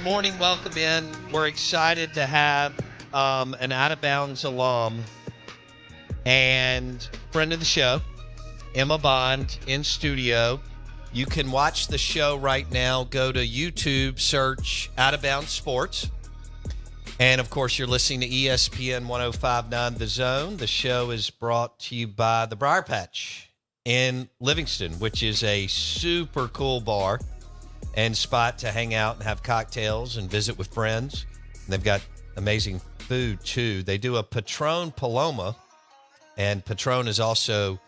morning. Welcome in. We're excited to have an Out of Bounds alum and friend of the show, Emma Bond, in studio. You can watch the show right now. Go to YouTube, search Out of Bounds Sports. And, of course, you're listening to ESPN 105.9 The Zone. The show is brought to you by the Briar Patch in Livingston, which is a super cool bar and spot to hang out and have cocktails and visit with friends. And they've got amazing food, too. They do a Patron Paloma, and Patron is also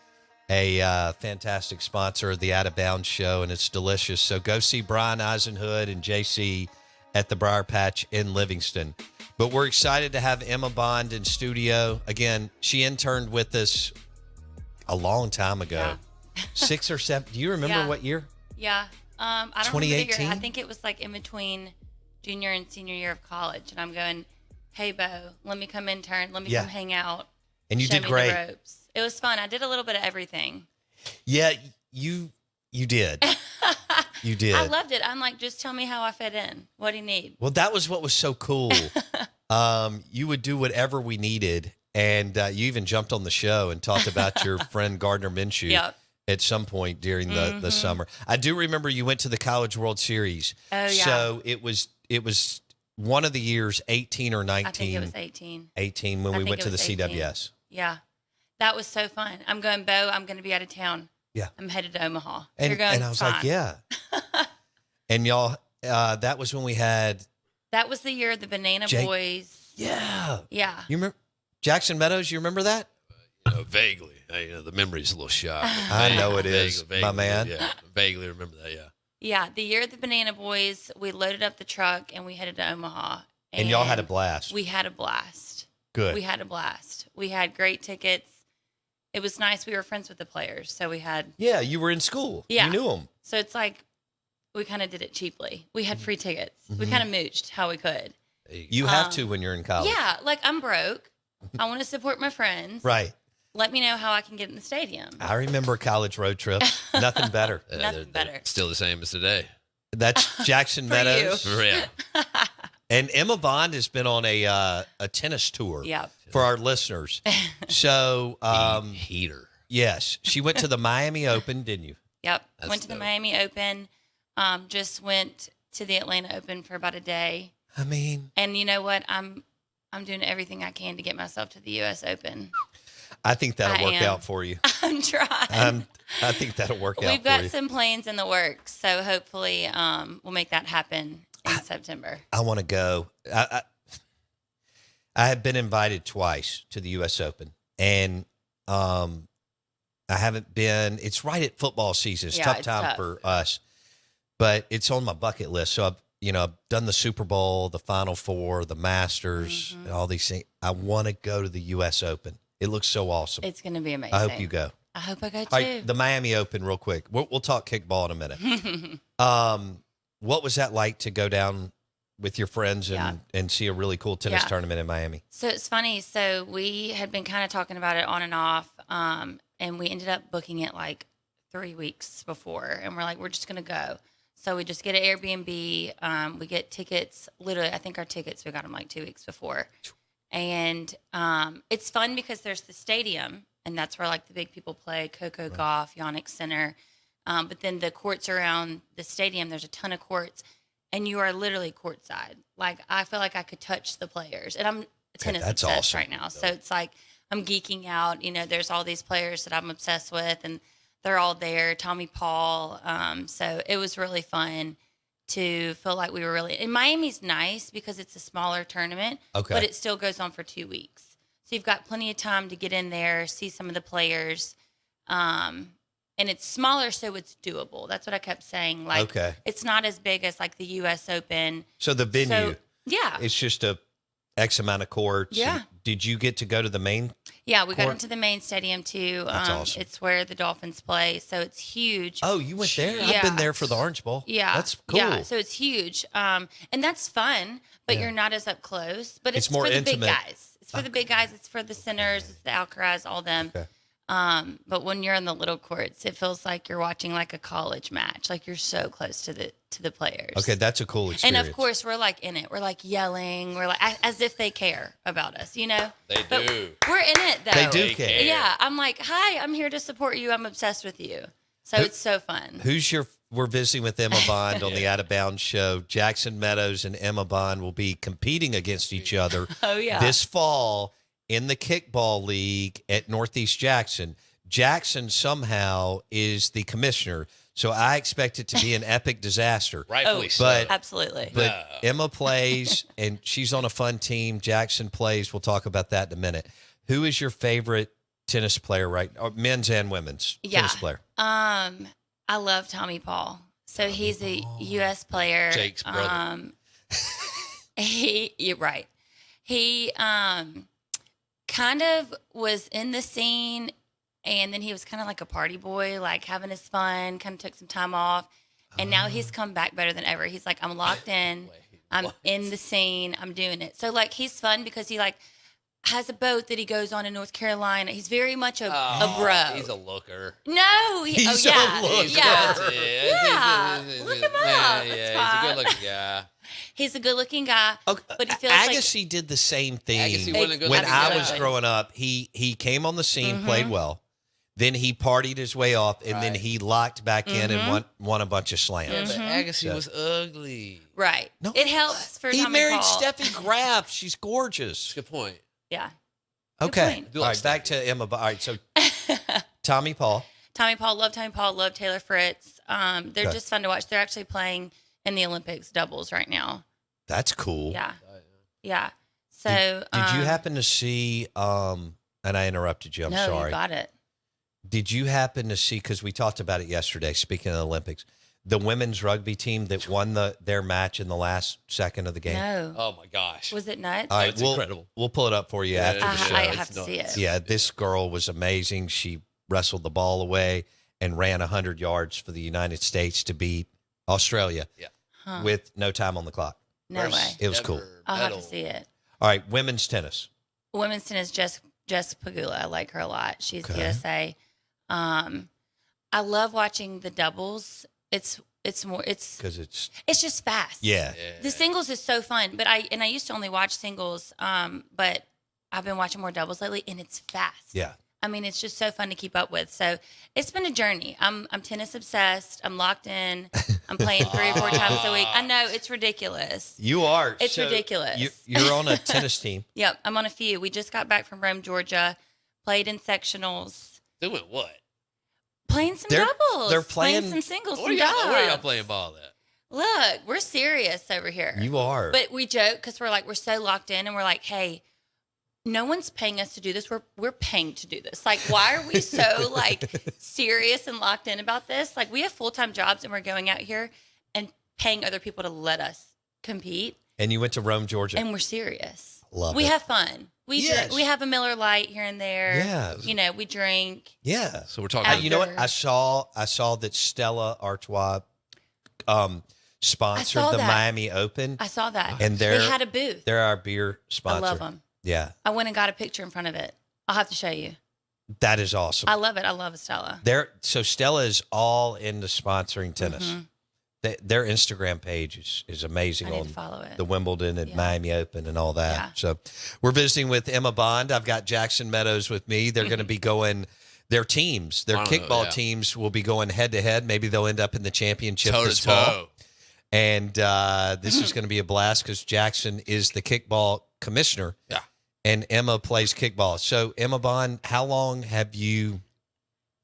a fantastic sponsor of the Out of Bounds show, and it's delicious. So go see Brian Eisenhood and JC at the Briar Patch in Livingston. But we're excited to have Emma Bond in studio. Again, she interned with us a long time ago. Yeah. 6 or 7. Do you remember what year? Yeah. I don't 2018? remember the year. I think it was like in between junior and senior year of college. And I'm going, hey, Bo, let me come intern. Let me come hang out. And you show did me great. The ropes. It was fun. I did a little bit of everything. Yeah, you did. You did. I loved it. I'm like, just tell me how I fit in. What do you need? Well, that was what was so cool. You would do whatever we needed. And you even jumped on the show and talked about your friend Gardner Minshew at some point during the summer. I do remember you went to the College World Series. Oh, yeah. So it was one of the years, 18 or 19. I think it was 18. 18 when we went to the 18. CWS. Yeah. That was so fun. I'm going, Bo, I'm going to be out of town. Yeah. I'm headed to Omaha. And, You're going, and I was fine. like, yeah. And y'all, that was when we had. That was the year of the Banana Boys. Yeah. Yeah. You remember Jackson Meadows? You remember that? Vaguely. The memory's a little shot. I know it is, vaguely, my man. Yeah, vaguely remember that, yeah. Yeah, the year of the Banana Boys, we loaded up the truck and we headed to Omaha. And y'all had a blast. We had a blast. Good. We had a blast. We had great tickets. It was nice. We were friends with the players, so we had. Yeah, you were in school. Yeah. You knew them. So it's like we kind of did it cheaply. We had free tickets. Mm-hmm. We kind of mooched how we could. You have to when you're in college. Yeah, like I'm broke. I want to support my friends. Right. Let me know how I can get in the stadium. I remember college road trips. Nothing better. Nothing better. They're still the same as today. That's Jackson Meadows. Yeah. And Emma Bond has been on a tennis tour for our listeners. So heater. Yes. She went to the Miami Open, didn't you? Yep. Went to the Miami Open. Just went to the Atlanta Open for about a day. I mean. And you know what? I'm doing everything I can to get myself to the US Open. I think that'll work out for you. I'm trying. I think that'll work out for you. We've got some plans in the works, so hopefully we'll make that happen in September. I want to go. I have been invited twice to the U.S. Open, and I haven't been. It's right at football season. It's tough time for us, but it's on my bucket list. So I've done the Super Bowl, the Final Four, the Masters, and all these things. I want to go to the U.S. Open. It looks so awesome. It's going to be amazing. I hope you go. I hope I go too. All right, the Miami Open, real quick. We'll talk kickball in a minute. What was that like to go down with your friends and see a really cool tennis tournament in Miami? So it's funny. So we had been kind of talking about it on and off, and we ended up booking it like 3 weeks before. And we're like, we're just going to go. So we just get an Airbnb. We get tickets. Literally, I think our tickets, we got them like 2 weeks before. And it's fun because there's the stadium, and that's where like the big people play, Coco Gauff, Yonex Center. But then the courts around the stadium, there's a ton of courts, and you are literally courtside. Like I feel like I could touch the players, and I'm tennis obsessed right now. So it's like I'm geeking out. There's all these players that I'm obsessed with, and they're all there. Tommy Paul. So it was really fun to feel like we were really. And Miami's nice because it's a smaller tournament, but it still goes on for 2 weeks. So you've got plenty of time to get in there, see some of the players. And it's smaller, so it's doable. That's what I kept saying. Like, it's not as big as like the U.S. Open. So the venue, it's just a X amount of courts. Yeah. Did you get to go to the main? Yeah, we got into the main stadium too. That's awesome. It's where the Dolphins play, so it's huge. Oh, you went there? Yeah. I've been there for the Orange Bowl. Yeah, that's cool. Yeah, so it's huge, and that's fun. But you're not as up close. But it's more for the intimate. big guys. It's for the big guys. It's for the centers. It's the Alcaraz, all them. Okay. But when you're in the little courts, it feels like you're watching like a college match. Like you're so close to the players. Okay, that's a cool experience. And of course, we're like in it. We're like yelling. We're like as if they care about us, you know? They But do. we're in it though. They do care. Yeah. I'm like, hi, I'm here to support you. I'm obsessed with you. So it's so fun. We're visiting with Emma Bond on the Out of Bounds show. Jackson Meadows and Emma Bond will be competing against each other Oh, yeah. this fall in the kickball league at Northeast Jackson. Jackson somehow is the commissioner, so I expect it to be an epic disaster. Rightfully so. but- Absolutely. But No. Emma plays, and she's on a fun team. Jackson plays. We'll talk about that in a minute. Who is your favorite tennis player right now, men's and women's tennis player? I love Tommy Paul. So he's a U.S. player. Jake's brother. You're right. He kind of was in the scene, and then he was kind of like a party boy, like having his fun, kind of took some time off. And now he's come back better than ever. He's like, I'm locked in. I'm in the scene. I'm doing it. So, like, he's fun because he, like, has a boat that he goes on in North Carolina. He's very much a bro. He's a looker. No. He's oh, a yeah. looker. Yeah. Yeah. Look him up. Yeah, It's he's a fine. good looking guy. He's a good-looking guy, Okay. but he feels like Agassi did the same thing Agassi wasn't a good when looking I guy. was growing up. He came on the scene, played well. Then he partied his way off, and then Right. he locked back in and won a bunch of slams. Yeah, but Agassi So- was ugly. right. No, It helps for He Tommy married Paul. Steffi Graf. She's That's gorgeous. a good point. Yeah. Good Okay. point. Do All like right, back Steffi. to Emma. All right, so Tommy Paul. Tommy Paul, love Taylor Fritz. They're Okay. just fun to watch. They're actually playing in the Olympics doubles right now. That's cool. Yeah. Yeah. So Did you happen to see, and I interrupted you, I'm no, sorry. you got it. Did you happen to see, because we talked about it yesterday, speaking of the Olympics, the women's rugby team that won their match in the last second of the game? No. Oh my gosh. Was it nuts? All right, That's we'll, incredible. We'll pull it up for you Yeah, after the it's show. I It's have to see nuts. it. Yeah, this girl was amazing. She wrestled the ball away and ran 100 yards for the United States to beat Australia Huh. with no time on the clock. No First way. It was ever cool. I'll have to medal. see it. All right, women's tennis. Women's tennis, Jess Pagula. I like her a lot. She's Okay. USA. I love watching the doubles. It's Because it's, just fast. yeah. The singles is so fun, but I used to only watch singles, but I've been watching more doubles lately, and it's fast. Yeah. I mean, it's just so fun to keep up with. So it's been a journey. I'm tennis obsessed. I'm locked in. I'm playing 3 or 4 times a week. I know it's ridiculous. You are. It's ridiculous. You're on a tennis team. Yep, I'm on a few. We just got back from Rome, Georgia. Played in sectionals. Doing what? Playing some They're- doubles. they're playing- some singles. Where some y'all dubs. playing ball at? Look, we're serious over here. You are. But we joke because we're so locked in, and we're like, hey, no one's paying us to do this. We're paying to do this. Like, why are we so like serious and locked in about this? Like, we have full-time jobs, and we're going out here and paying other people to let us compete, And you went to Rome, Georgia. and we're serious. Love we it. have fun. We Yes. drink, we have a Miller Lite here and there. Yeah. You know, we drink. Yeah. So we're talking. After- You know what? I saw that Stella Artois sponsored saw the that. Miami Open. I saw that. And they had a booth. They're our beer sponsor. I love them. Yeah. I went and got a picture in front of it. I'll have to show you. That is awesome. I love it. I love Estella. So Stella is all into sponsoring tennis. Mhm. Their Instagram page is amazing I need on to follow it. the Wimbledon and Yeah. Miami Open and all that. Yeah. So we're visiting with Emma Bond. I've got Jackson Meadows with me. They're going to be going, their teams, their I don't know, kickball yeah. teams will be going head to head. Maybe they'll end up in the championship toe this to fall. toe. And this is going to be a blast because Jackson is the kickball commissioner. Yeah. And Emma plays kickball. So Emma Bond, how long have you,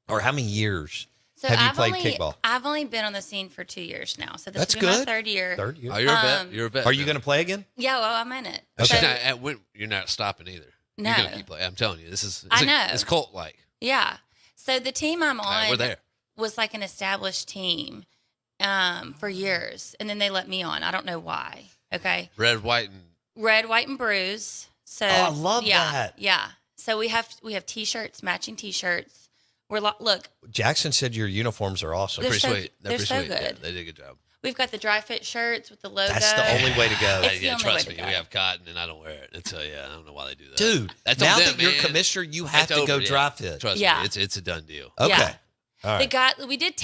or how many years So have you I've played only, kickball? I've only been on the scene for 2 years now. So this That's will be my good. 3rd year. Third year. Oh, you're a vet. Um, You're a vet. Are you now. going to play again? Yeah, well, I'm in it. Okay. So, You're not stopping either. No. You're gonna keep playing. I'm telling you, this is. I know. It's cult like. yeah. So the team I'm on We're there. was like an established team for years. And then they let me on. I don't know why. Okay. Red, white, and Red, white, and bruise. So Oh, I love yeah, that. Yeah. So we have T-shirts, matching T-shirts. Look, Jackson said your uniforms are awesome. They're pretty so- sweet. They're they're pretty so sweet. Yeah, good. they did a good job. We've got the dry fit shirts with the logo. That's the only way to go. It's the yeah, only trust way me, to go. we have cotton, and I don't wear it. It's I don't know why they do that, Dude, That's now on that them, you're man. commissioner, you have That's to go over, dry yeah. fit. Trust Yeah. me, it's a done deal. Okay. Yeah. All The right. guy, we did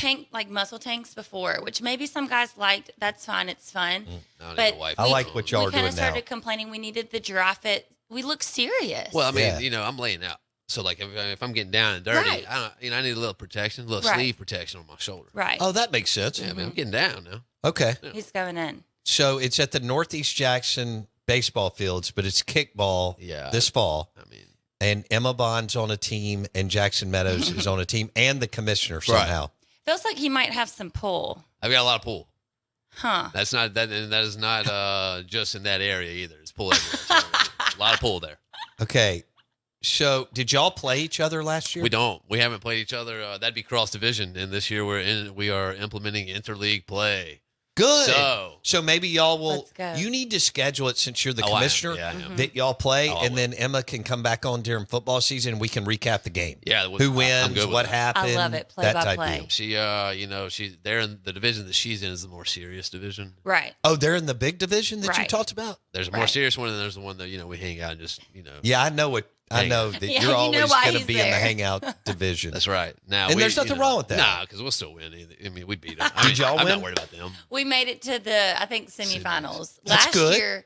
muscle tanks before, which maybe some guys liked. That's fine. It's fun. I don't But need a wife. I like what y'all we are kind doing of now. started complaining we needed the dry fit. We look serious. Well, I mean, Yeah. I'm laying out. So, like, if I'm getting down and dirty, Right. I need a little protection, a little Right. sleeve protection on my shoulder. right. Oh, that makes sense. Yeah, man, I'm getting down now. Okay. He's going in. So it's at the Northeast Jackson baseball fields, but it's kickball Yeah. this fall. I mean, And Emma Bond's on a team, and Jackson Meadows is on a team, and the commissioner somehow. Feels like he might have some pull. I've got a lot of pull. Huh. That's not that, and that is not just in that area either. It's pull everywhere. So, a lot of pull there. Okay. So did y'all play each other last year? We don't. We haven't played each other. That'd be cross division, and this year we are implementing interleague play. Good. So So maybe y'all will. Let's go. You need to schedule it since you're the Oh, I am. commissioner Yeah, I am. that y'all play, Oh, I and will. then Emma can come back on during football season, and we can recap the game. Yeah, Who I'm wins? good with What that. happened? I love it. Play that by type play. deal. She's there in the division that she's in is the more serious division. Right. Oh, they're in the big division that you Right. talked about. There's a more Right. serious one, and there's the one that we hang out and just Yeah, I know what. I Hang know out. that Yeah, you're you know always why going to he's be in the there. hangout division. That's right. Now, And there's nothing wrong with that. Nah, because we'll still win. I mean, we beat them. Did y'all I'm win? not worried about them. We made it to the, I think, semifinals. That's Last good. year,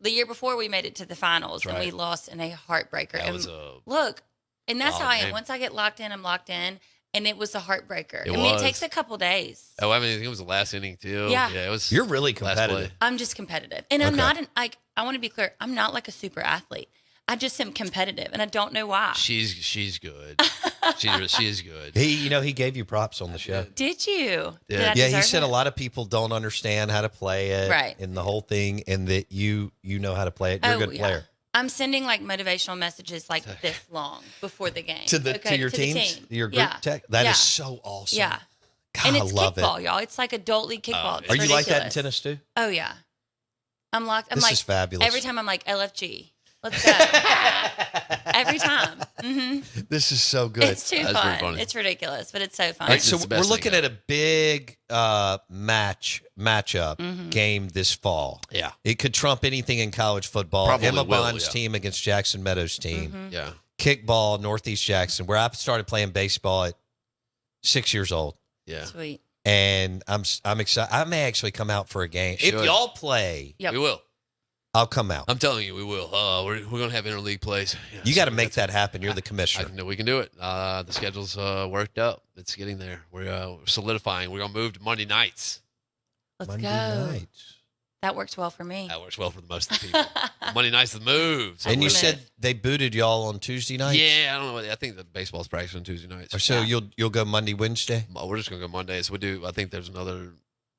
the year before, we made it to the finals, That's and we right. lost in a heartbreaker. That And was a look, and that's long how I am. game. Once I get locked in, I'm locked in, and it was a heartbreaker. It I mean, was. it takes a couple days. Oh, I mean, it was the last inning too. Yeah. it was. You're really last competitive. play. I'm just competitive, and I'm Okay. not I want to be clear. I'm not like a super athlete. I just am competitive, and I don't know why. She's good. she is good. He gave you props on the show. Did you? Yeah. Did I Yeah, he deserve said it? a lot of people don't understand how to play it, Right. and the whole thing, and that you know how to play it. You're a good yeah. player. I'm sending like motivational messages like this long before the game To your to teams, the team. your group yeah. tech. That is Yeah. so awesome. Yeah, God, and I it's love kickball, it. y'all. It's like adult league kickball. It's Are you like that in ridiculous. tennis too? Oh yeah, I'm locked. I'm This like is fabulous. every time I'm like LFG. Let's go. Every time. This is so good. It's too That's pretty fun. funny. It's ridiculous, but it's so fun. All right, It's so the we're best looking thing at a big matchup Mm-hmm. game this fall. Yeah, It could trump anything in college football. Probably Emma will, Bond's yeah. team against Jackson Meadows' team. Mm-hmm. yeah. Kickball, Northeast Jackson, where I started playing baseball at 6 years old. Yeah. Sweet. And I'm excited. I may actually come out for a game. If Should. y'all play, Yep. We will. I'll come out. I'm telling you, we will. We're gonna have interleague plays. Yeah, You so got to we make that happen. You're the I commissioner. know we can do it. The schedule's worked up. It's getting there. We're solidifying. We're gonna move to Monday nights. Let's Monday go. nights. That works well for me. That works well for the most of the people. Monday night's the move. So And you we're- said they booted y'all on Tuesday nights? yeah, I don't know. I think the baseball's practice on Tuesday nights. Or so Yeah. you'll go Monday, Wednesday? We're just gonna go Monday. So we do. I think there's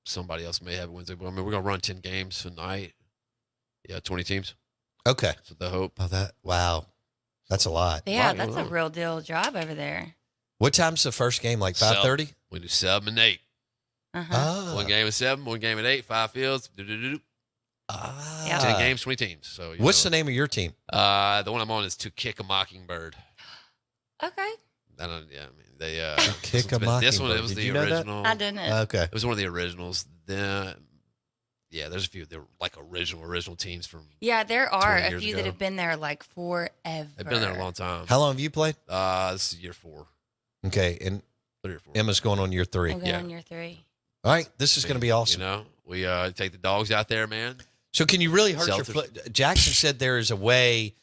somebody else may have it Wednesday. But I mean, we're gonna run 10 games tonight. Yeah, 20 teams. Okay. So the hope. Oh, wow. That's a lot. Yeah, Right, that's a wow. real deal job over there. What time's the first game? Like So- 5:30? We do 7 and 8. Uh-huh. Ah. One game at 7, one game at 8, 5 fields. Ah. Yeah. 10 games, 20 teams. So What's the name of your team? The one I'm on is To Kick a Mockingbird. Okay. I don't. Yeah, I mean they. Kick a This one, Mockingbird. it was Did the you know that? original. I didn't. Okay. It was one of the originals. Then, yeah, there's a few. They're like original teams from. Yeah, there are 20 a years few ago. that have been there like forever. They've been there a long time. How long have you played? This is year 4, Okay. And 3 or 4. Emma's going on year 3. I'm going Yeah. on year 3. All right. This is going to be awesome. You know, we take the dogs out there, man. So can you really hurt your Seltzers. foot? Jackson said there is a way,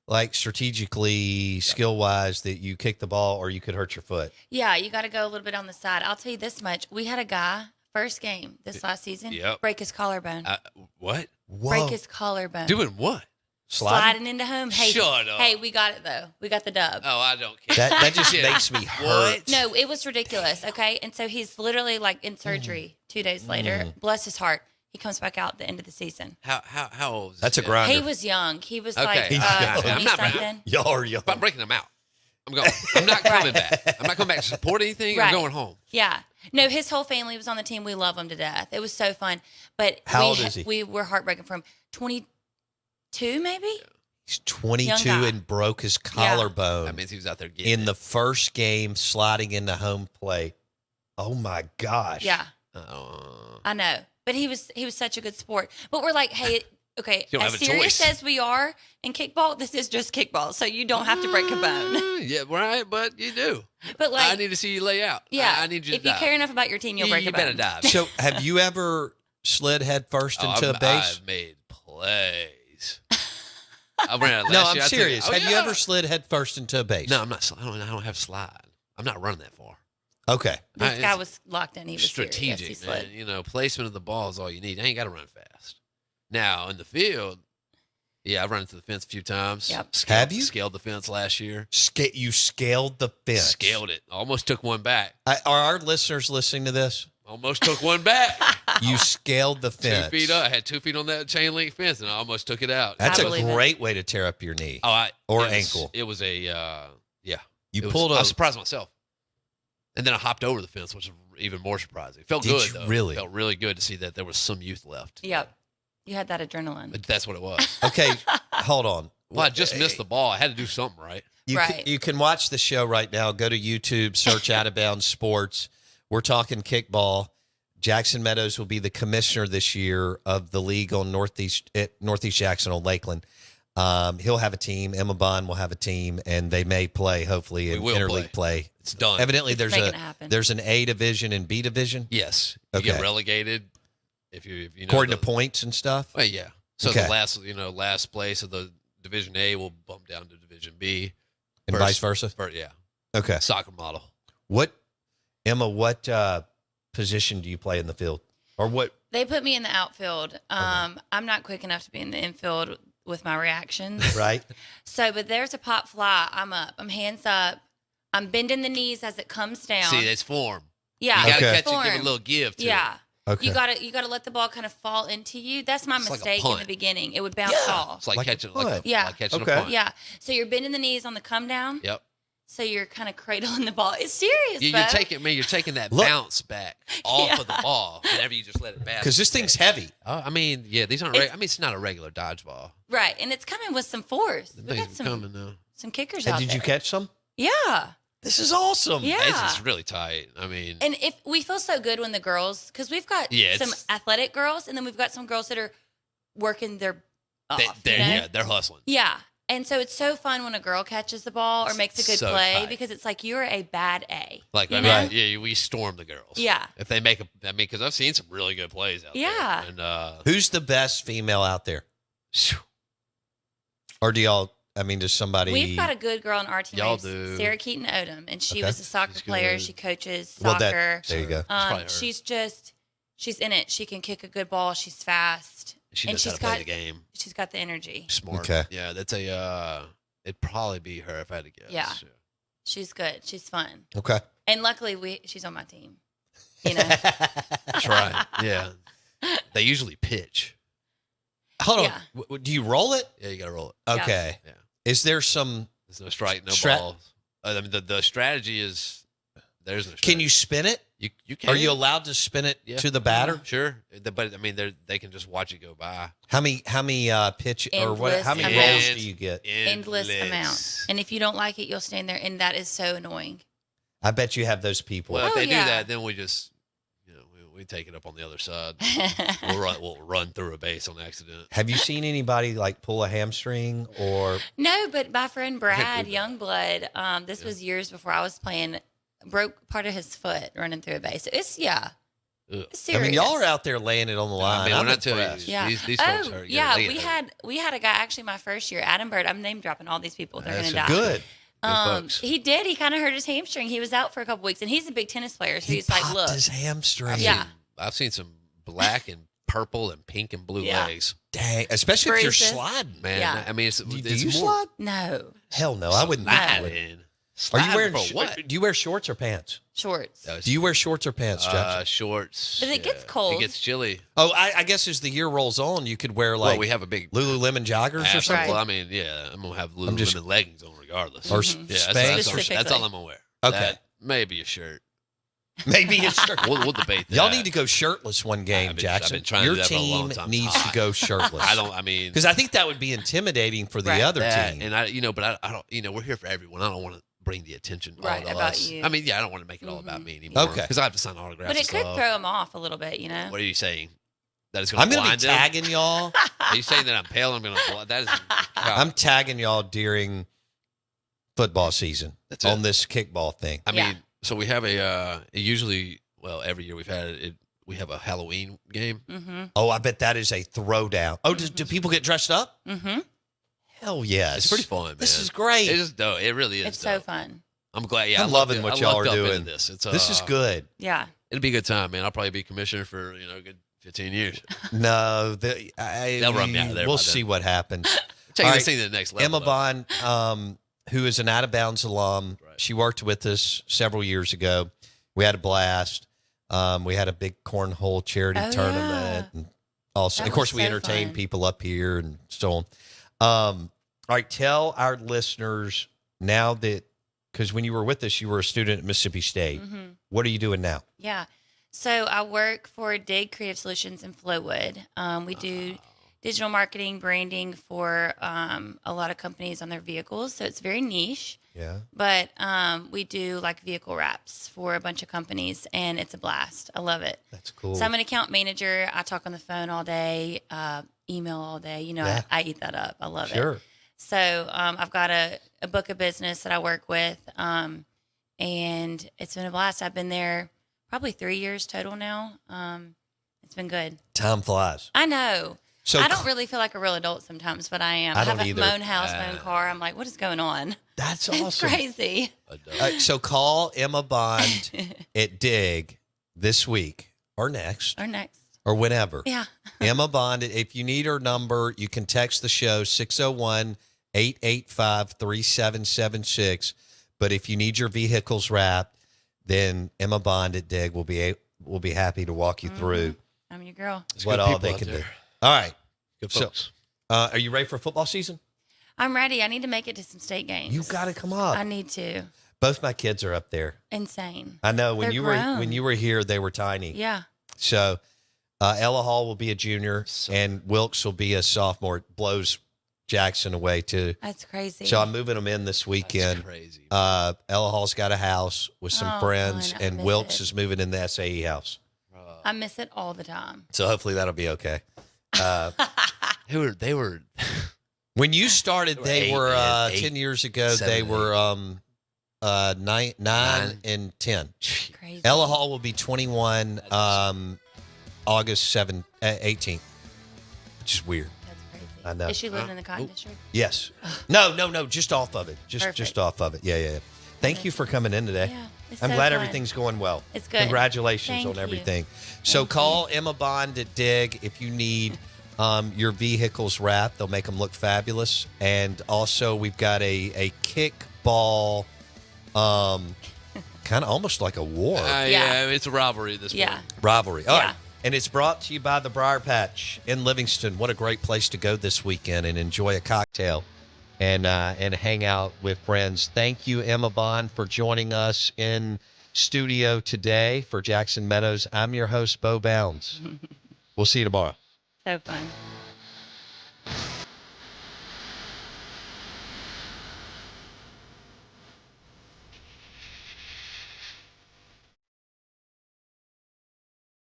like strategically, skill-wise, that you kick the ball or you could hurt your foot. Yeah, you got to go a little bit on the side. I'll tell you this much. We had a guy, first game this last season, Yep. break his collarbone. What? Whoa. Break his collarbone. Doing what? Sliding into home. Hey, Shut up. Hey, we got it though. We got the dub. Oh, I don't care. That just Yeah. makes me hurt. What? No, it was ridiculous. Okay. And so he's literally like in surgery 2 days later. Bless his heart. He comes back out at the end of the season. How old? Is That's this a kid? grinder. He was young. He was Okay. like He's young. 20 I'm not- something. Y'all are young. But I'm breaking them out. I'm going. I'm not coming back. I'm not coming back to support anything. Right. I'm going home. Yeah. No, his whole family was on the team. We love him to death. It was so fun. But How old is he? We were heartbroken for him. 22 maybe? He's 22 Young guy. and broke his collarbone That means he was out there getting in it. the first game, sliding into home plate. Oh my gosh. Yeah. I know, but he was such a good sport. But we're like, hey, okay, You don't as have a serious choice. as we are in kickball, this is just kickball, so you don't have to break a bone. Yeah, right, but you do. But like, I need to see you lay out. yeah, I need you to if you dive. care enough about your team, you'll break a you bone. better dive. So, have you ever slid head first into a base? I've made plays. I ran out No, last I'm year. serious. Have you yeah. ever slid head first into a base? No, I'm not. I don't have slide. I'm not running that far. Okay. This guy It's was locked in. He was strategic, serious. He man. slid. You know, placement of the ball is all you need. I ain't got to run fast. Now in the field, yeah, I've run into the fence a few times. Yep. Have you? Scaled the fence last year. You scaled the fence. Scaled it. Almost took one back. Are our listeners listening to this? Almost took one back. You scaled the 2 fence. feet up. I had 2 feet on that chain link fence, and I almost took it out. That's I a believe it. great way to tear up your knee Oh, or it was- ankle. It was a yeah. You It pulled was, I a. was surprised myself. And then I hopped over the fence, which is even more surprising. It felt Did good, you though. really? It felt really good to see that there was some youth left. Yep. You had that adrenaline. But that's what it was. Okay, hold on. Well, I just missed the ball. I had to do something right. Right. You can watch the show right now. Go to YouTube, search Out of Bounds Sports. We're talking kickball. Jackson Meadows will be the commissioner this year of the league on Northeast Jackson on Lakeland. He'll have a team. Emma Bond will have a team, and they may play, hopefully, in We will interleague play. It's done. Evidently, It's making it happen. there's an A division and B division, Yes. You Okay. get relegated if you know according to points and stuff. Well, yeah. So Okay. the last place of the Division A will bump down to Division B. And vice versa? Yeah. Okay. Soccer model. Emma, what position do you play in the field? Or what? They put me in the outfield. I'm not quick enough to be in the infield with my reactions. Right? So, but there's a pop fly. I'm up. I'm hands up. I'm bending the knees as it comes down. See, it's form. yeah, You got to Okay. catch it, give it a form. little give to Yeah. Okay. You gotta let the ball kind of fall into you. That's my It's like a mistake in the punt. beginning. It would bounce Yeah. off. It's like, Like a catching punt. Yeah. like catching Okay. a punt. Yeah. So you're bending the knees on the come down. Yep. So you're kind of cradling the ball. It's serious, You're Bo. taking that Look. bounce back off Yeah. of the ball whenever you just let it pass. Because this thing's heavy. I mean, yeah, these aren't. I mean, it's not a regular dodgeball. Right, and it's coming with some force. The We got things are some coming now. some kickers And out did there. you catch some? Yeah. This is awesome. Yeah. It's just really tight. I mean, And if we feel so good when the girls, because we've got Yeah, some it's- athletic girls, and then we've got some girls that are working their off. they're, you know? yeah, they're hustling. Yeah. And so it's so fun when a girl catches the ball or makes a good So play tight. because it's like you're a bad A. Like, you I know? mean, yeah, we storm the girls. Yeah. If they make because I've seen some really good plays out Yeah. there. And Who's the best female out there? Or do y'all, does somebody. We've got a good girl on our team, Y'all named do. Sarah Keaton Odom, and she Okay. was a soccer She's player. good. She coaches Well, soccer. there you go. probably her. She's in it. She can kick a good ball. She's fast. She and knows how she's to play got the game. she's got the energy. Smart. Okay. Yeah, that's it'd probably be her if I had to guess. Yeah. She's good. She's fun. Okay. And luckily she's on my team. You know. That's right. Yeah. They usually pitch. Hold on. Yeah. Do you roll it? Yeah, you got to roll it. Yeah. Okay. Yeah. Is there some. There's no strike, no Stra- balls. I mean, the strategy is there's no strategy. Can you spin it? You can. Are you allowed to spin it Yeah. to the batter? Sure. But I mean, they can just watch it go by. How many pitch or what? Endless How many amounts. rolls do you get? Endless amount. And if you don't like it, you'll stand there, and that is so annoying. I bet you have those people. Well, if Oh, they yeah. do that, then we just, we take it up on the other side. We'll run through a base on accident. Have you seen anybody like pull a hamstring or? No, but my friend Brad that. Youngblood, this was years before I was playing, broke part of his foot running through a base. It's Ugh. it's serious. Y'all are out there laying it on the line. I mean, I'm when I tell impressed. you, Yeah. these folks are. yeah. they We get had a guy actually my first year, Adam Bird. I'm name dropping all these people. They're That's gonna die. Good. folks. He did. He kind of hurt his hamstring. He was out for a couple weeks, and he's a big tennis player. So He he's like, popped look, his hamstring. Yeah. I've seen some black and purple and pink and blue Yeah. legs. Dang. Especially if you're Bruises. sliding. Man, Yeah. I mean, it's, Do it's you more slide? no Hell no. I wouldn't. think you would. sliding. Are you Sliding wearing for what? Do you wear shorts or pants? shorts. No, it's, Do you wear shorts or pants, Judge? shorts. But it gets cold. It gets chilly. Oh, I guess as the year rolls on, you could wear like Well, we have a big. Lululemon joggers or Absolutely. something. Well, I mean, yeah, I'm gonna have I'm just- Lululemon leggings on regardless. Or Mhm. yeah, Spanx. that's all I'm gonna wear. Okay. That, maybe a shirt. Maybe a shirt. We'll debate that. Y'all need to go shirtless one game, I've been Jackson. trying to Your do that for a long team time. needs to go shirtless. I mean, Because I think that would be intimidating for the Right. other that, team. and I don't. We're here for everyone. I don't want to bring the attention Right, all to about us. you. I mean, yeah, I don't want to make it all about me anymore. Okay. Because I have to sign autographs. But it and could stuff. throw them off a little bit, you know? What are you saying? That it's going I'm to going to blind be them? tagging y'all. Are you saying that I'm pale? I'm going to blind? That is. I'm tagging y'all during football season That's on it. this kickball thing. I Yeah. mean, so we have usually, well, every year we've had it. We have a Halloween game. Mm-hmm. Oh, I bet that is a throwdown. Oh, do people get dressed up? Mm-hmm. Hell yes. It's pretty fun, man. This is great. It is dope. It really is. It's so dope. fun. I'm glad. Yeah, I'm I loving what y'all are lucked up into doing. This. It's This is good. Yeah. It'll be a good time, man. I'll probably be commissioner for a good 15 years. No, They'll run me out of there we'll by then. see what happens. Take All this right, thing to the next level. Emma though. Bond, who is an Out of Bounds alum, Right. she worked with us several years ago. We had a blast. We had a big cornhole charity Oh, tournament, and also, That of course, was we so entertained fun. people up here and so on. All right, tell our listeners now that because when you were with us, you were a student at Mississippi State. Mm-hmm. What are you doing now? Yeah. So I work for Dig Creative Solutions in Flowwood. We do digital marketing, branding for a lot of companies on their vehicles. So it's very niche, Yeah. but we do like vehicle wraps for a bunch of companies, and it's a blast. I love it. That's cool. So I'm an account manager. I talk on the phone all day, email all day. You know, Yeah. I eat that up. I love it. Sure. So I've got a book of business that I work with, and it's been a blast. I've been there probably 3 years total now. It's been good. Time flies. I know. So I don't really feel like a real adult sometimes, but I am. I I have don't a either. my own house, my own car. I'm like, what is going on? That's It's awesome. crazy. So call Emma Bond at Dig this week or next Or next. or whenever. Yeah. Emma Bond, if you need her number, you can text the show 601-885-3776. But if you need your vehicles wrapped, then Emma Bond at Dig will be happy to walk you through I'm your girl. There's what good all people they out can there. do. All right. Good So- folks. Are you ready for football season? I'm ready. I need to make it to some state games. You got to come up. I need to. Both my kids are up there. Insane. I know when They're when grown. you were here, they were tiny. Yeah. So Ella Hall will be a junior, So- and Wilkes will be a sophomore. It blows Jackson away too. That's crazy. So I'm moving them in this That's weekend. crazy. Ella Hall's got a house with some Oh, friends, fun. I and miss Wilkes it. is moving in the SAE house. I miss it all the time. So hopefully that'll be okay. They were. When you started, they Eight, were man. 10 years ago. Seven, They were 9 and 10. Crazy. Ella Hall will be 21 August 18th, which is weird. That's crazy. I know. Is she living in the Cotton District? Yes. No, just off of it. Just Perfect. off of it. Yeah. Thank you for coming in today. Yeah. It's I'm so glad fun. everything's going well. It's good. Congratulations Thank on you. everything. So Thank call Emma Bond at Dig if you need your vehicles wrapped. They'll make them look fabulous. And also we've got a kickball, kind of almost like a war Yeah, it's a rivalry at this Yeah. point. rivalry. All Yeah. right. And it's brought to you by the Briar Patch in Livingston. What a great place to go this weekend and enjoy a cocktail and hang out with friends. Thank you, Emma Bond, for joining us in studio today for Jackson Meadows. I'm your host, Bo Bounds. We'll see you tomorrow. So fun.